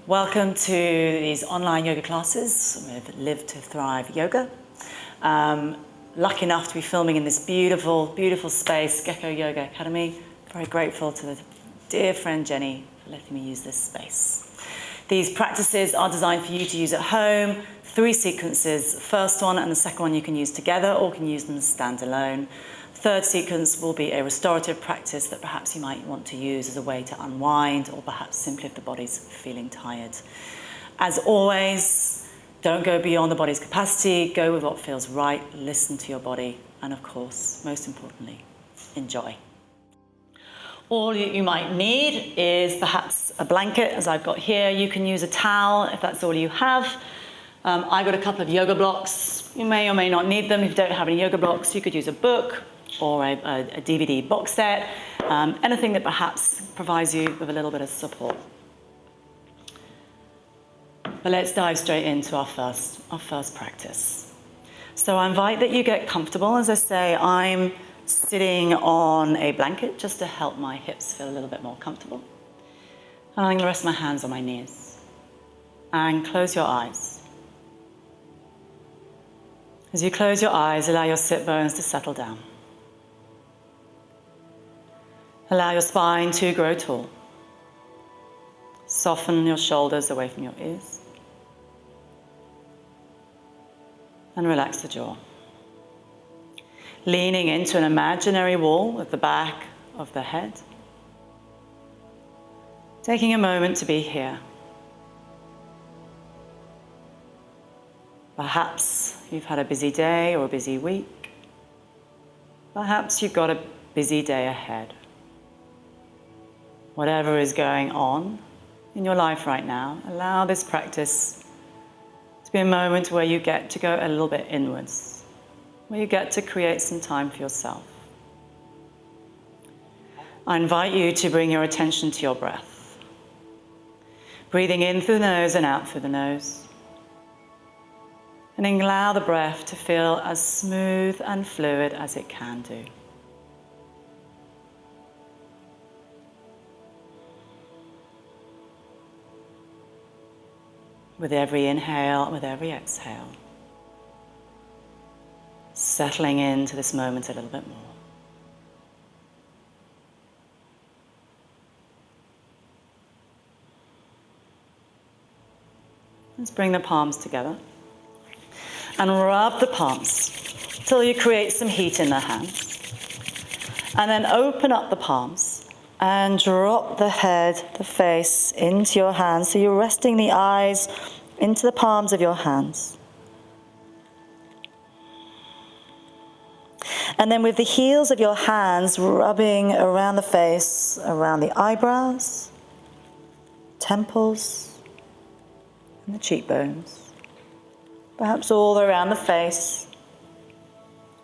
Welcome to these online yoga classes with Live to Thrive Yoga. Lucky enough to be filming in this beautiful, beautiful space, Gecko Yoga Academy. Very grateful to the dear friend Jenny for letting me use this space. These practices are designed for you to use at home. 3 sequences. The first one and the second one you can use together or can use them standalone. Third sequence will be a restorative practice that perhaps you might want to use as a way to unwind, or perhaps simply if the body's feeling tired. As always, don't go beyond the body's capacity, go with what feels right, listen to your body, and of course, most importantly, enjoy. All you might need is perhaps a blanket, as I've got here. You can use a towel if that's all you have. I've got a couple of yoga blocks. You may or may not need them. If you don't have any yoga blocks, you could use a book or a DVD box set, anything that perhaps provides you with a little bit of support. But let's dive straight into our first practice. So I invite that you get comfortable. As I say, I'm sitting on a blanket just to help my hips feel a little bit more comfortable. And I'm going to rest my hands on my knees. And close your eyes. As you close your eyes, allow your sit bones to settle down. Allow your spine to grow tall. Soften your shoulders away from your ears. And relax the jaw. Leaning into an imaginary wall at the back of the head. Taking a moment to be here. Perhaps you've had a busy day or a busy week. Perhaps you've got a busy day ahead. Whatever is going on in your life right now, allow this practice to be a moment where you get to go a little bit inwards, where you get to create some time for yourself. I invite you to bring your attention to your breath. Breathing in through the nose and out through the nose. And allow the breath to feel as smooth and fluid as it can do. With every inhale, with every exhale, settling into this moment a little bit more. Let's bring the palms together and rub the palms till you create some heat in the hands. And then open up the palms and drop the head, the face into your hands. So you're resting the eyes into the palms of your hands. And then with the heels of your hands rubbing around the face, around the eyebrows, temples, and the cheekbones. Perhaps all around the face,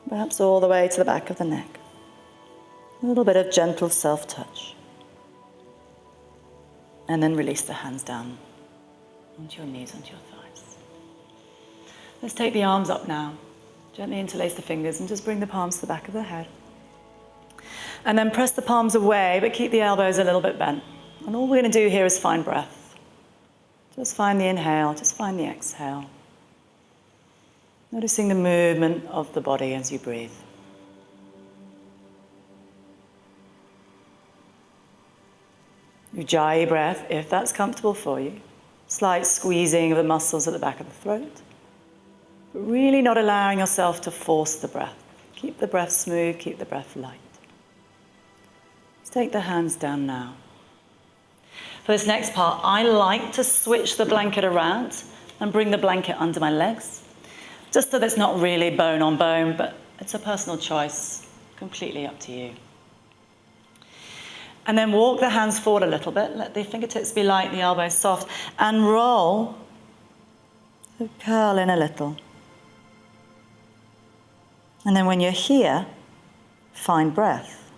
perhaps all the way to the back of the neck. A little bit of gentle self-touch. And then release the hands down onto your knees, onto your thighs. Let's take the arms up now. Gently interlace the fingers and just bring the palms to the back of the head. And then press the palms away, but keep the elbows a little bit bent. And all we're going to do here is find breath. Just find the inhale, just find the exhale. Noticing the movement of the body as you breathe. Ujjayi breath, if that's comfortable for you. Slight squeezing of the muscles at the back of the throat. But really not allowing yourself to force the breath. Keep the breath smooth, keep the breath light. Let's take the hands down now. For this next part, I like to switch the blanket around and bring the blanket under my legs. Just so that it's not really bone on bone, but it's a personal choice. Completely up to you. And then walk the hands forward a little bit. Let the fingertips be light, the elbows soft. And roll. So curl in a little. And then when you're here, find breath.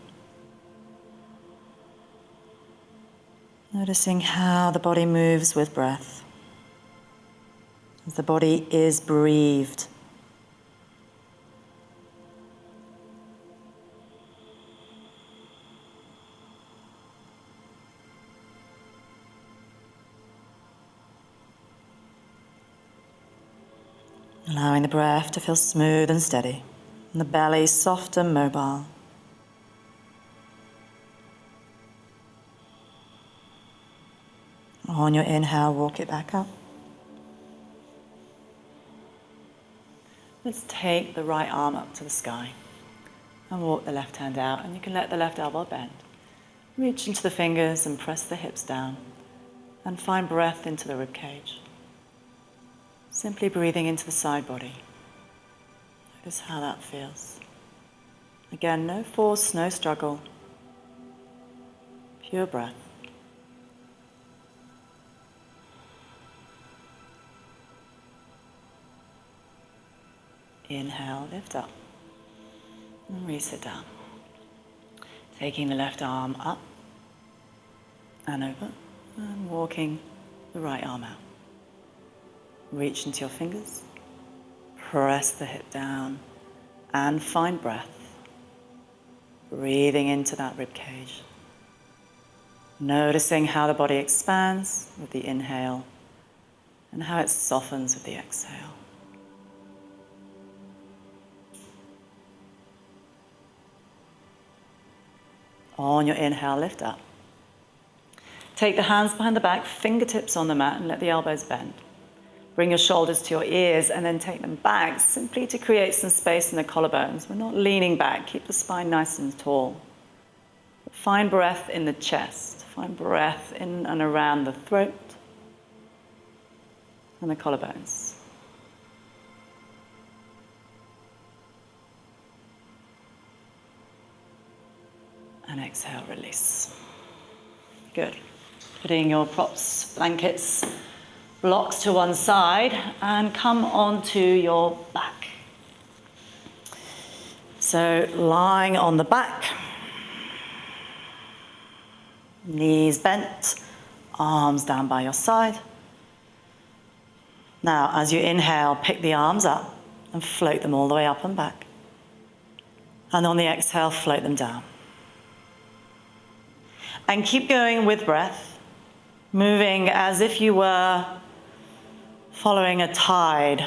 Noticing how the body moves with breath. As the body is breathed. Allowing the breath to feel smooth and steady, and the belly soft and mobile. On your inhale, walk it back up. Let's take the right arm up to the sky and walk the left hand out, and you can let the left elbow bend. Reach into the fingers and press the hips down and find breath into the rib cage. Simply breathing into the side body. Notice how that feels. Again, no force, no struggle. Pure breath. Inhale, lift up, and reset down. Taking the left arm up and over, and walking the right arm out. Reach into your fingers, press the hip down, and find breath. Breathing into that rib cage. Noticing how the body expands with the inhale, and how it softens with the exhale. On your inhale, lift up. Take the hands behind the back, fingertips on the mat, and let the elbows bend. Bring your shoulders to your ears and then take them back, simply to create some space in the collarbones. We're not leaning back. Keep the spine nice and tall. Find breath in the chest. Find breath in and around the throat and the collarbones. And exhale, release. Good. Putting your props, blankets, blocks to one side and come onto your back. So lying on the back, knees bent, arms down by your side. Now, as you inhale, pick the arms up and float them all the way up and back. And on the exhale, float them down. And keep going with breath, moving as if you were following a tide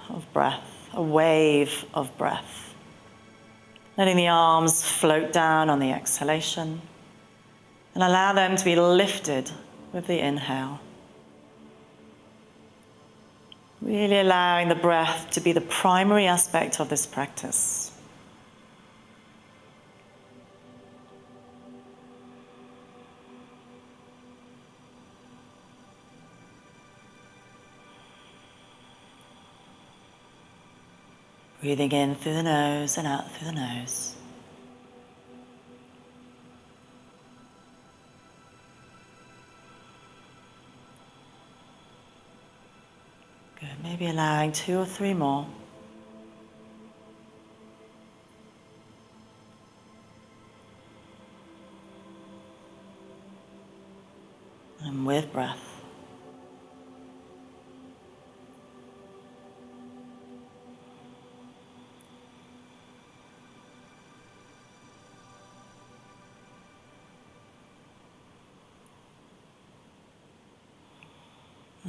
of breath, a wave of breath. Letting the arms float down on the exhalation and allow them to be lifted with the inhale. Really allowing the breath to be the primary aspect of this practice. Breathing in through the nose and out through the nose. Good. Maybe allowing 2 or 3 more. And with breath.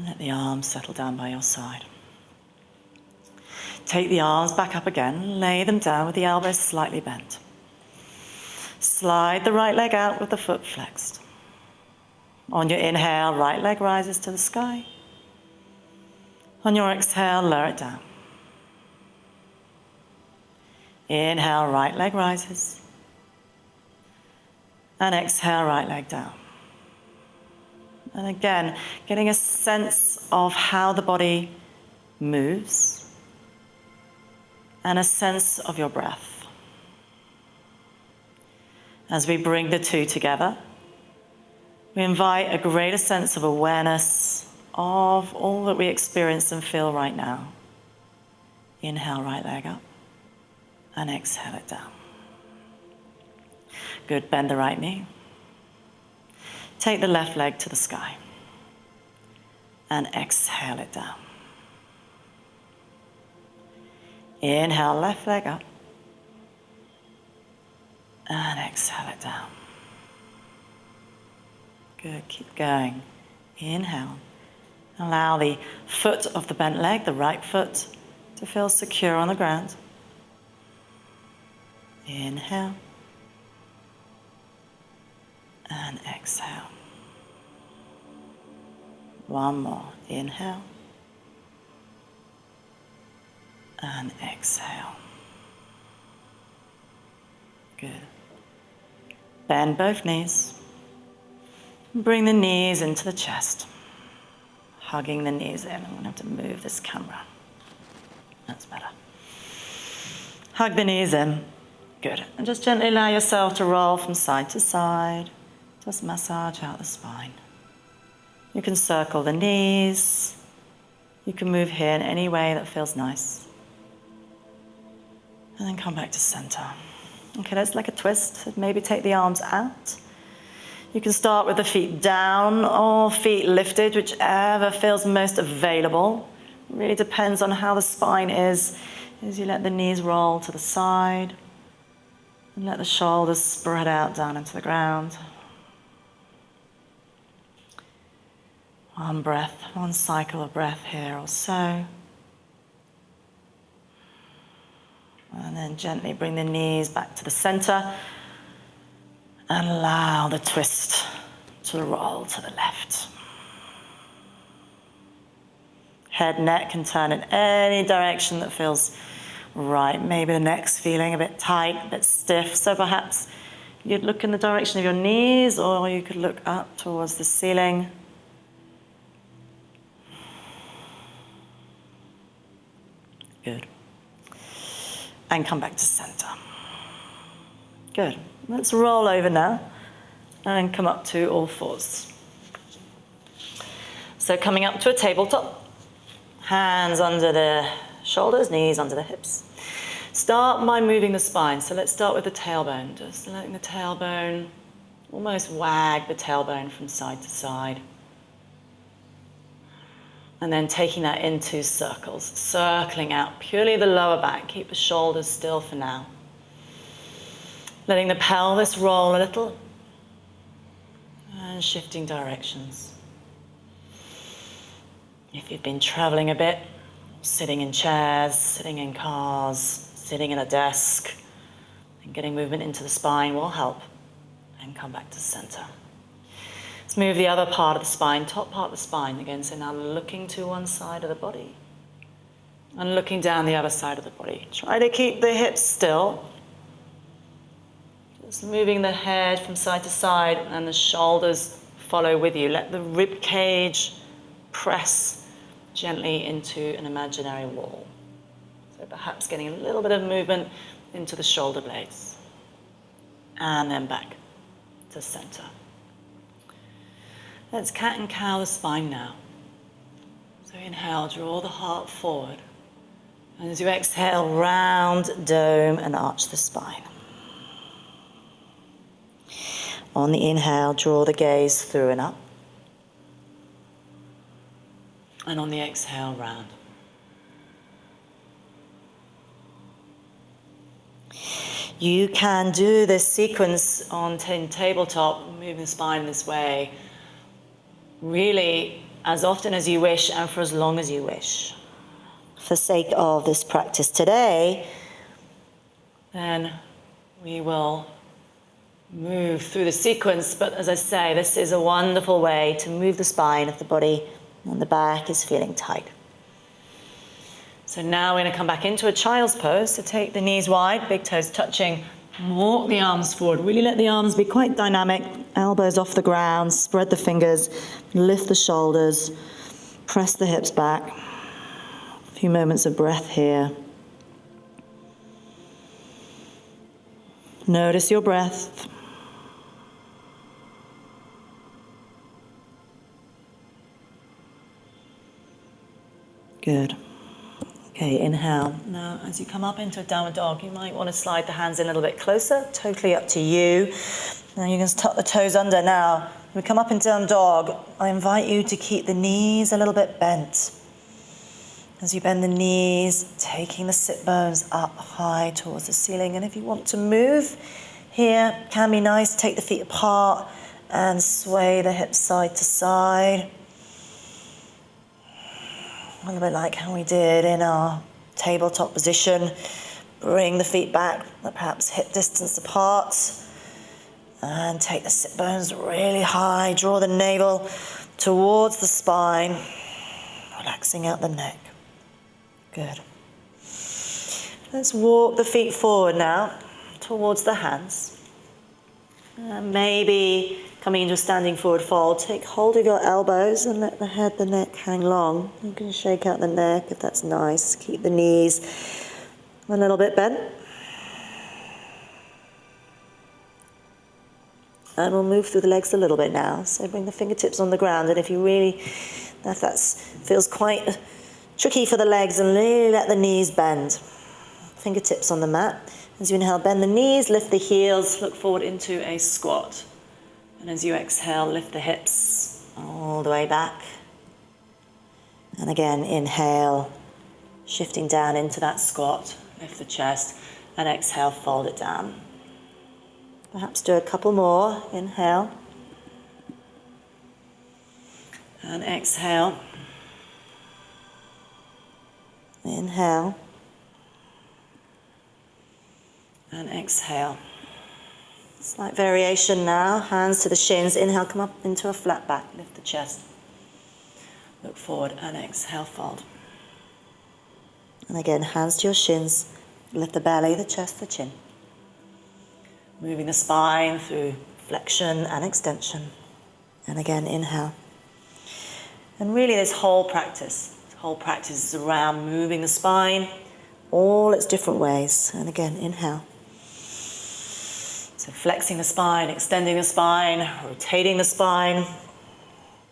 Let the arms settle down by your side. Take the arms back up again, lay them down with the elbows slightly bent. Slide the right leg out with the foot flexed. On your inhale, right leg rises to the sky. On your exhale, lower it down. Inhale, right leg rises. And exhale, right leg down. And again, getting a sense of how the body moves and a sense of your breath. As we bring the two together, we invite a greater sense of awareness of all that we experience and feel right now. Inhale, right leg up, and exhale it down. Good, bend the right knee. Take the left leg to the sky and exhale it down. Inhale, left leg up and exhale it down. Good, keep going. Inhale. Allow the foot of the bent leg, the right foot, to feel secure on the ground. Inhale. And exhale. One more. Inhale. And exhale. Good. Bend both knees. Bring the knees into the chest. Hugging the knees in. I'm going to have to move this camera. That's better. Hug the knees in. Good. And just gently allow yourself to roll from side to side. Just massage out the spine. You can circle the knees. You can move here in any way that feels nice. And then come back to center. Okay, that's like a twist. Maybe take the arms out. You can start with the feet down or feet lifted, whichever feels most available. It really depends on how the spine is as you let the knees roll to the side and let the shoulders spread out down into the ground. One breath, one cycle of breath here or so. And then gently bring the knees back to the center and allow the twist to roll to the left. Head, neck can turn in any direction that feels right. Maybe the neck's feeling a bit tight, a bit stiff. So perhaps you'd look in the direction of your knees, or you could look up towards the ceiling. Good. And come back to center. Good. Let's roll over now and come up to all fours. So coming up to a tabletop, hands under the shoulders, knees under the hips. Start by moving the spine. So let's start with the tailbone. Just letting the tailbone almost wag the tailbone from side to side. And then taking that into circles, circling out purely the lower back. Keep the shoulders still for now. Letting the pelvis roll a little. And shifting directions. If you've been traveling a bit, sitting in chairs, sitting in cars, sitting at a desk, and getting movement into the spine will help. And come back to center. Let's move the other part of the spine, top part of the spine again. So now looking to one side of the body and looking down the other side of the body. Try to keep the hips still. Just moving the head from side to side and the shoulders follow with you. Let the rib cage press gently into an imaginary wall. So perhaps getting a little bit of movement into the shoulder blades. And then back to center. Let's cat and cow the spine now. So inhale, draw the heart forward. And as you exhale, round, dome, and arch the spine. On the inhale, draw the gaze through and up. And on the exhale, round. You can do this sequence on tabletop, moving the spine this way, really as often as you wish and for as long as you wish. For sake of this practice today, then we will move through the sequence, but as I say, this is a wonderful way to move the spine if the body and the back is feeling tight. So now we're going to come back into a child's pose. So take the knees wide, big toes touching, walk the arms forward. Really let the arms be quite dynamic, elbows off the ground, spread the fingers, lift the shoulders, press the hips back. A few moments of breath here. Notice your breath. Good. Okay, inhale. Now, as you come up into a downward dog, you might want to slide the hands in a little bit closer. Totally up to you. Now you can tuck the toes under. Now, when we come up into down dog, I invite you to keep the knees a little bit bent. As you bend the knees, taking the sit bones up high towards the ceiling. And if you want to move here, can be nice. Take the feet apart and sway the hips side to side. A little bit like how we did in our tabletop position. Bring the feet back, perhaps hip distance apart. And take the sit bones really high. Draw the navel towards the spine. Relaxing out the neck. Good. Let's walk the feet forward now towards the hands. Maybe coming into a standing forward fold, take hold of your elbows and let the head, the neck hang long. You can shake out the neck if that's nice. Keep the knees a little bit bent. And we'll move through the legs a little bit now. So bring the fingertips on the ground, and if you really, if that feels quite tricky for the legs, and really let the knees bend. Fingertips on the mat. As you inhale, bend the knees, lift the heels, look forward into a squat. And as you exhale, lift the hips all the way back. And again, inhale, shifting down into that squat, lift the chest, and exhale, fold it down. Perhaps do a couple more. Inhale. And exhale. Inhale. And exhale. Slight variation now. Hands to the shins. Inhale, come up into a flat back. Lift the chest. Look forward and exhale, fold. And again, hands to your shins. Lift the belly, the chest, the chin. Moving the spine through flexion and extension. And again, inhale. And really this whole practice is around moving the spine, all its different ways. And again, inhale. So flexing the spine, extending the spine, rotating the spine,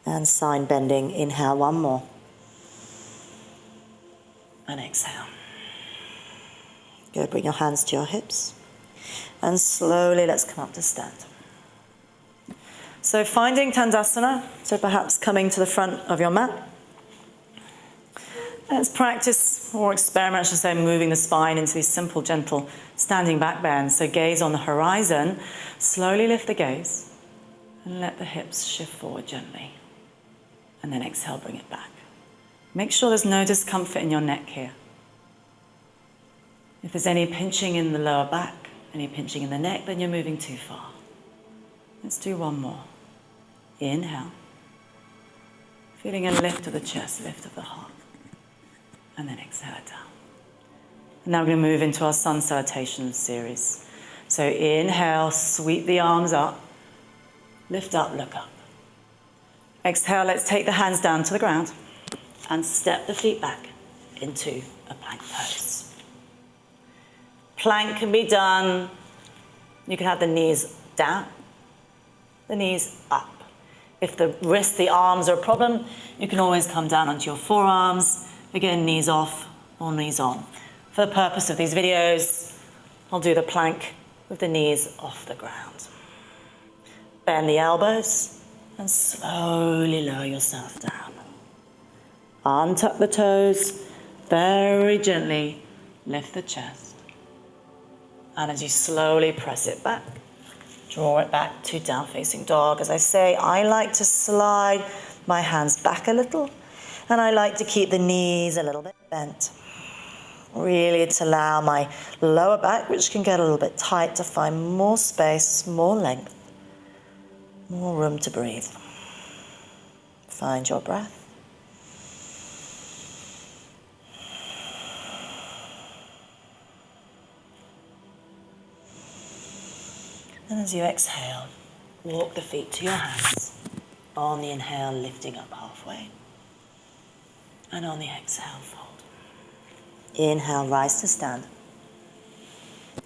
and side bending. Inhale, one more. And exhale. Good, bring your hands to your hips. And slowly let's come up to stand. So finding Tandasana, so perhaps coming to the front of your mat. Let's practice or experiment, I should say, moving the spine into these simple, gentle standing back bends. So gaze on the horizon, slowly lift the gaze and let the hips shift forward gently. And then exhale, bring it back. Make sure there's no discomfort in your neck here. If there's any pinching in the lower back, any pinching in the neck, then you're moving too far. Let's do one more. Inhale. Feeling a lift of the chest, lift of the heart. And then exhale it down. And now we're going to move into our sun salutation series. So inhale, sweep the arms up. Lift up, look up. Exhale, let's take the hands down to the ground and step the feet back into a plank pose. Plank can be done, you can have the knees down, the knees up. If the wrists, the arms are a problem, you can always come down onto your forearms. Again, knees off or knees on. For the purpose of these videos, I'll do the plank with the knees off the ground. Bend the elbows and slowly lower yourself down. Untuck the toes, very gently lift the chest. And as you slowly press it back, draw it back to down facing dog. As I say, I like to slide my hands back a little, and I like to keep the knees a little bit bent. Really to allow my lower back, which can get a little bit tight, to find more space, more length, more room to breathe. Find your breath. And as you exhale, walk the feet to your hands. On the inhale, lifting up halfway. And on the exhale, fold. Inhale, rise to stand.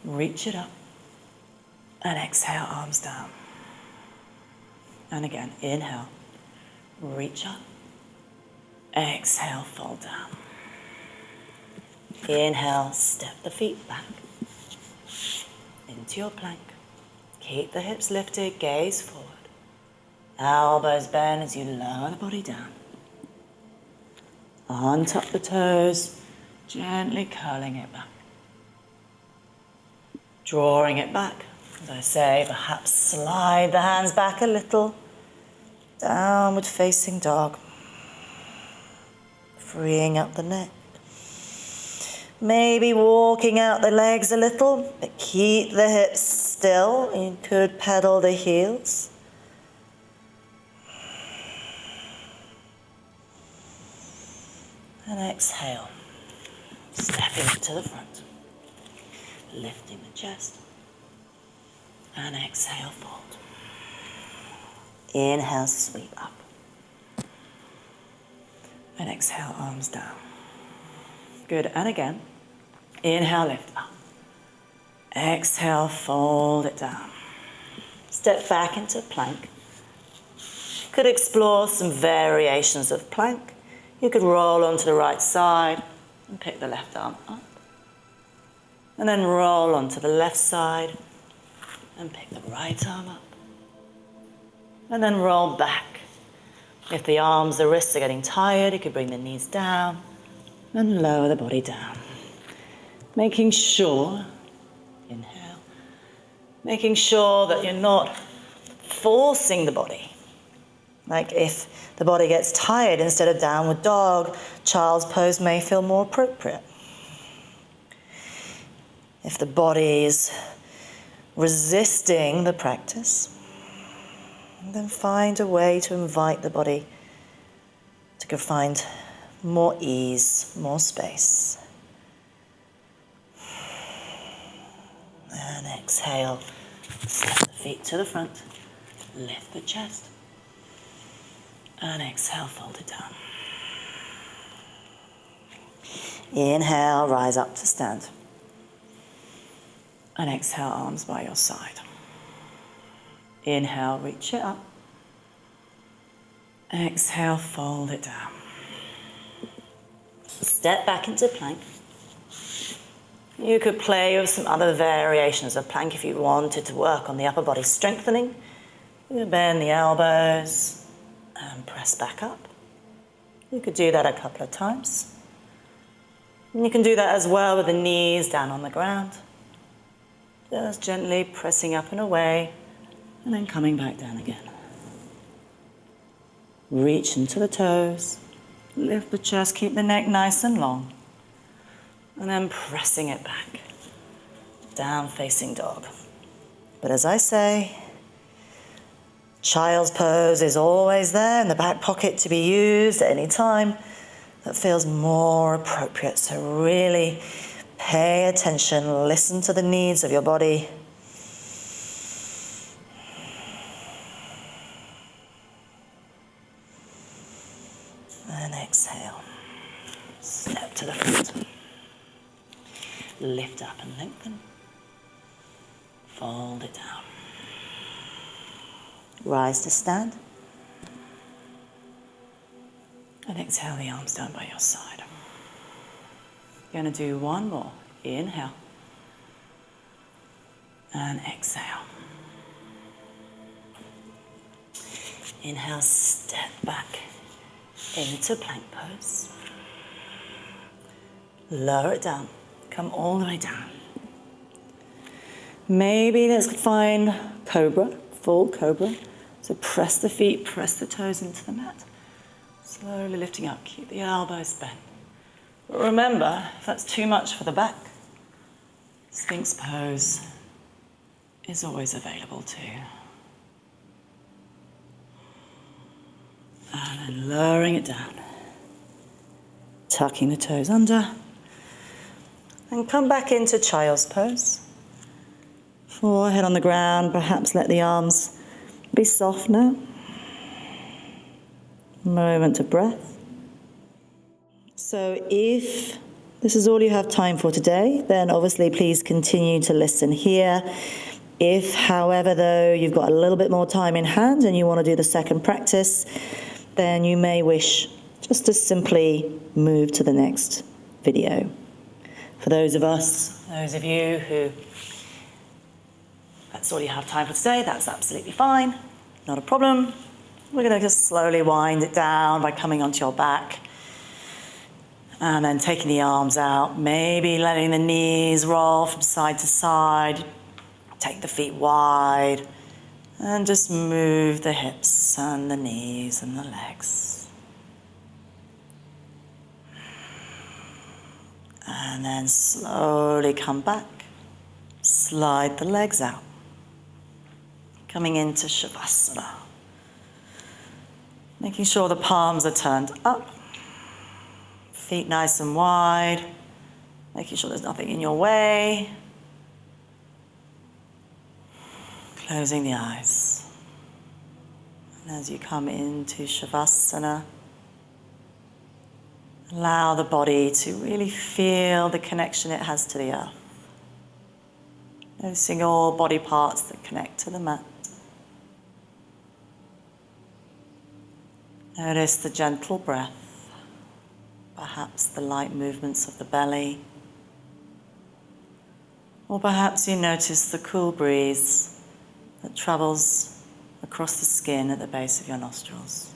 Reach it up. And exhale, arms down. And again, inhale, reach up. Exhale, fold down. Inhale, step the feet back into your plank. Keep the hips lifted, gaze forward. Elbows bend as you lower the body down. Untuck the toes, gently curling it back. Drawing it back. As I say, perhaps slide the hands back a little. Downward facing dog. Freeing up the neck. Maybe walking out the legs a little, but keep the hips still. You could pedal the heels. And exhale, stepping to the front, lifting the chest, and exhale, fold. Inhale, sweep up, and exhale, arms down. Good, and again, inhale, lift up, exhale, fold it down. Step back into plank. Could explore some variations of plank. You could roll onto the right side and pick the left arm up. And then roll onto the left side and pick the right arm up. And then roll back. If the arms, the wrists are getting tired, you could bring the knees down and lower the body down. Making sure, inhale, making sure that you're not forcing the body. Like if the body gets tired, instead of downward dog, child's pose may feel more appropriate. If the body is resisting the practice, then find a way to invite the body to go find more ease, more space. And exhale, step the feet to the front, lift the chest. And exhale, fold it down. Inhale, rise up to stand. And exhale, arms by your side. Inhale, reach it up. Exhale, fold it down. Step back into plank. You could play with some other variations of plank if you wanted to work on the upper body strengthening. You could bend the elbows and press back up. You could do that a couple of times. And you can do that as well with the knees down on the ground. Just gently pressing up and away, and then coming back down again. Reach into the toes, lift the chest, keep the neck nice and long, and then pressing it back. Down facing dog. But as I say, child's pose is always there in the back pocket to be used at any time that feels more appropriate. So really pay attention, listen to the needs of your body. And exhale. Step to the front. Lift up and lengthen. Fold it down. Rise to stand. And exhale the arms down by your side. You're going to do one more. Inhale. And exhale. Inhale, step back into plank pose. Lower it down. Come all the way down. Maybe let's find cobra, full cobra. So press the feet, press the toes into the mat. Slowly lifting up, keep the elbows bent. But remember, if that's too much for the back, Sphinx pose is always available too. And then lowering it down. Tucking the toes under. And come back into child's pose. Forehead on the ground, perhaps let the arms be soft now. Moment of breath. So if this is all you have time for today, then obviously please continue to listen here. If, however, though, you've got a little bit more time in hand and you want to do the second practice, then you may wish just to simply move to the next video. For those of you who that's all you have time for today, that's absolutely fine, not a problem. We're going to just slowly wind it down by coming onto your back and then taking the arms out, maybe letting the knees roll from side to side, take the feet wide, and just move the hips and the knees and the legs. And then slowly come back. Slide the legs out. Coming into Shavasana. Making sure the palms are turned up. Feet nice and wide. Making sure there's nothing in your way. Closing the eyes. And as you come into Shavasana, allow the body to really feel the connection it has to the earth. Noticing all body parts that connect to the mat. Notice the gentle breath, perhaps the light movements of the belly, or perhaps you notice the cool breeze that travels across the skin at the base of your nostrils.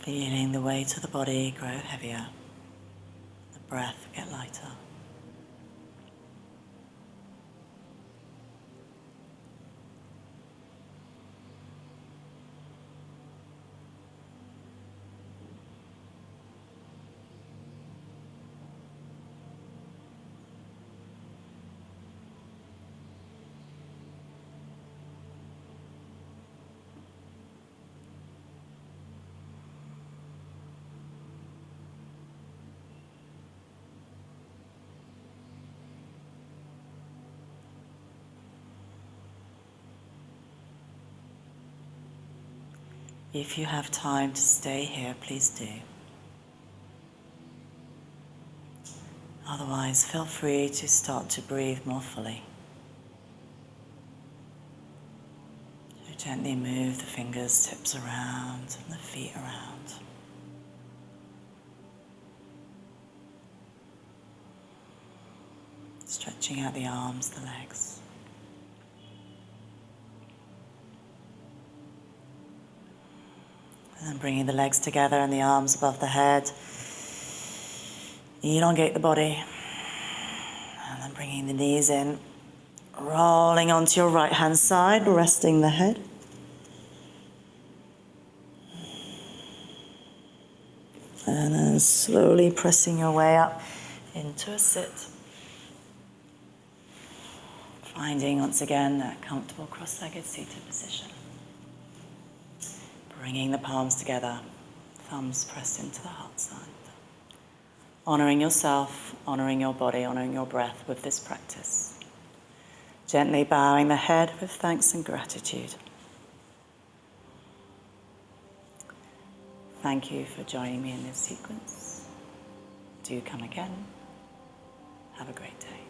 Feeling the weight of the body grow heavier, the breath get lighter. If you have time to stay here, please do. Otherwise, feel free to start to breathe more fully. So gently move the fingers, tips around, and the feet around. Stretching out the arms, the legs. And then bringing the legs together and the arms above the head. Elongate the body. And then bringing the knees in. Rolling onto your right hand side, resting the head. And then slowly pressing your way up into a sit. Finding once again that comfortable cross-legged seated position. Bringing the palms together, thumbs pressed into the heart side. Honoring yourself, honoring your body, honoring your breath with this practice. Gently bowing the head with thanks and gratitude. Thank you for joining me in this sequence. Do come again. Have a great day.